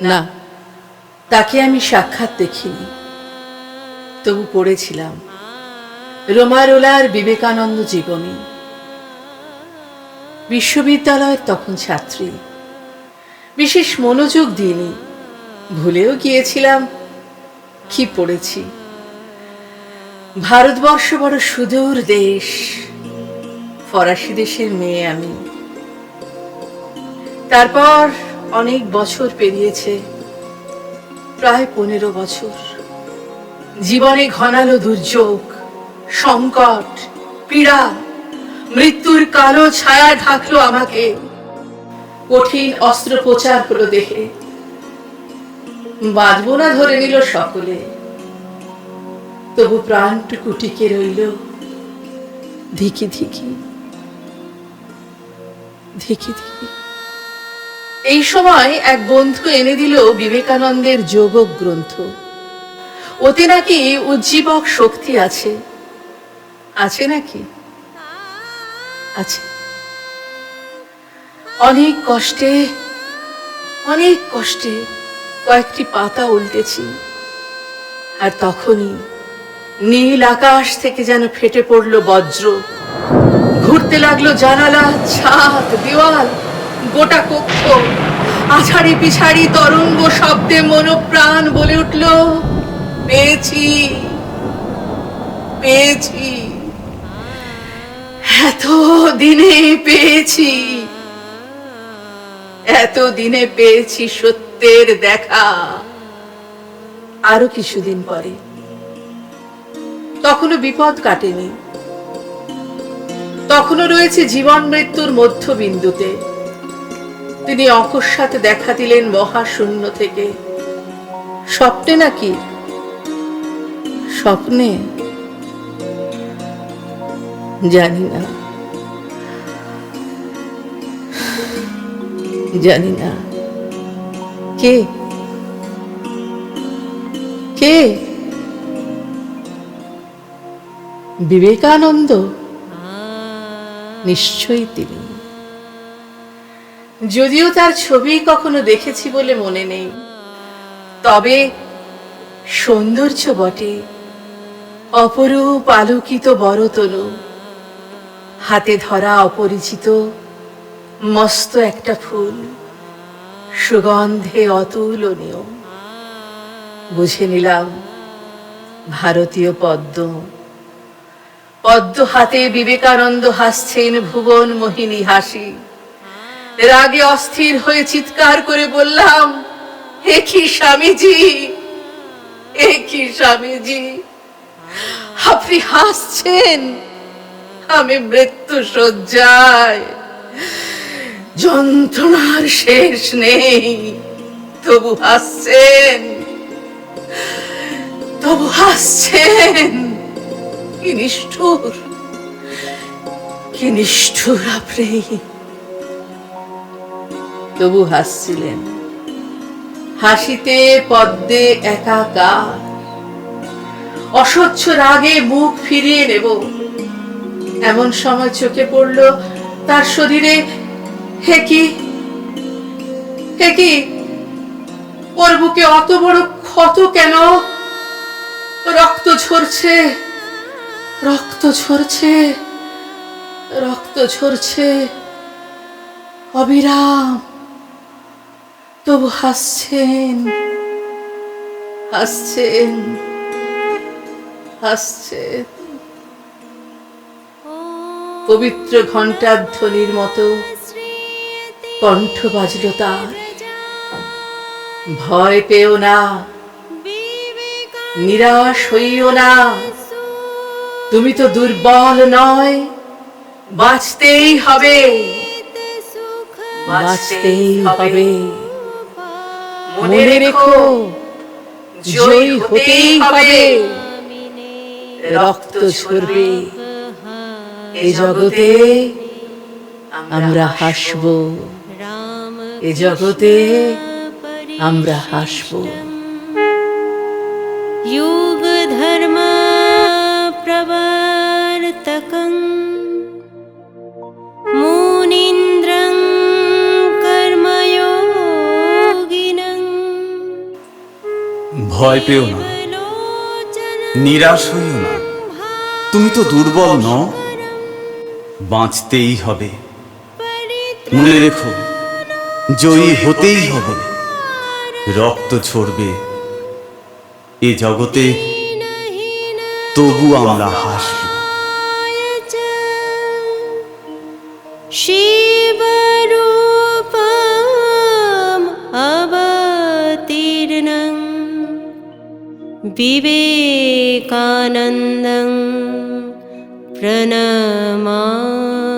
না, তাকে আমি সাক্ষাৎ দেখিনি, তবু পড়েছিলাম রোমারোলার বিবেকানন্দ জীবনী। বিশ্ববিদ্যালয়ের তখন ছাত্রী, বিশেষ মনোযোগ দিইনি, ভুলেও গিয়েছিলাম কি পড়েছি। ভারতবর্ষ বড় সুদূর দেশ, ফরাসি দেশের মেয়ে আমি। তারপর অনেক বছর পেরিয়েছে, প্রায় 15 বছর। জীবনে ঘনালো দুর্যোগ, সংকট, পীড়া, মৃত্যুর কালো ছায়া ঢাকলো আমাকে। কঠিন অস্ত্রোপচার হলো দেহে, বাঁচবো না ধরে নিল সকলে। তবু প্রাণটুকু টিকে রইল ধিকি ধিকি ধিকি ধিকি। এই সময় এক বন্ধু এনে দিল বিবেকানন্দের যোগ গ্রন্থ। ওতে নাকি উজ্জীবক শক্তি আছে। আছে নাকি? আছে। অনেক কষ্টে কয়েকটি পাতা উল্টেছি, আর তখনই নীল আকাশ থেকে যেন ফেটে পড়ল বজ্র। ঘুরতে লাগলো জানালা, ছাদ, দেওয়াল, গোটা কক্ষ। আছাড়ি পিছাড়ি তরঙ্গ শব্দে মনোপ্রাণ বলে উঠল, পেয়েছি, পেয়েছি, এতদিনে পেয়েছি, এতদিনে পেয়েছি সত্যের দেখা। আরো কিছুদিন পরে, তখনও বিপদ কাটেনি, তখনও রয়েছে জীবন মৃত্যুর মধ্যবিন্দুতে। তিনি অকস্মাৎ দেখা দিলেন মহাশূন্য থেকে। স্বপ্নে নাকি? স্বপ্নে? জানি না, জানি না। কে? কে? বিবেকানন্দ? নিশ্চয়ই তিনি। যদিও তার ছবি কখনো দেখেছি বলে মনে নেই, তবে সৌন্দর্য বটে। অপরূপ আলোকিত বরতনু, হাতে ধরা অপরিচিত মস্ত একটা ফুল, সুগন্ধে অতুলনীয়। বুঝে নিলাম ভারতীয় পদ্ম। পদ্ম হাতে বিবেকানন্দ হাসছেন ভুবন মোহিনী হাসি। রাগে অস্থির হয়ে চিৎকার করে বললাম, হে কি স্বামীজি, হে কি স্বামীজি, আপনি হাসছেন? আমি মৃত্যু শয্যায়, যন্ত্রণার শেষ নেই, তবু হাসছেন, তবু হাসছেন। কি নিষ্ঠুর, কি নিষ্ঠুর আপনি! তবু হাসছিলেন। হাসিতে পদ্মে একাকার। অসহ্য রাগে মুখ ফিরিয়ে নেব, এমন সময় চোখে পড়ল তার শরীরে। হে কি, হে কি! ওর বুকে অত বড় ক্ষত কেন? রক্ত ঝরছে, রক্ত ঝরছে, রক্ত ঝরছে অবিরাম। তবু হাসছেন, হাসছেন, হাসছেন। পবিত্র ঘণ্টার ধ্বনির মতো কণ্ঠ বাজল তার। ভয় পেও না, নিরাশ হইও না, তুমি তো দুর্বল নয়, বাঁচতেই হবে, বাঁচতেই হবে। মনে রেখো, জয়ী হতেই হবে, রক্ত ঝরবে, এ জগতে আমরা হাসব, এ জগতে আমরা হাসব। युग धर्म प्रवर्तकं मुनीन्द्रं कर्मयोगिनं ভয় পেও না, নিরাশ হইও না, তুমি তো দুর্বল নও, বাঁচতেই হবে। মনে রেখো, জয়ী হতেই হবে, রক্ত ঝরবে এ জগতে, তবু আমরা হাসব। शिवरूपम् अवतीर्णं विवेकानन्दं प्रणमामि। 「 प्रणमामि।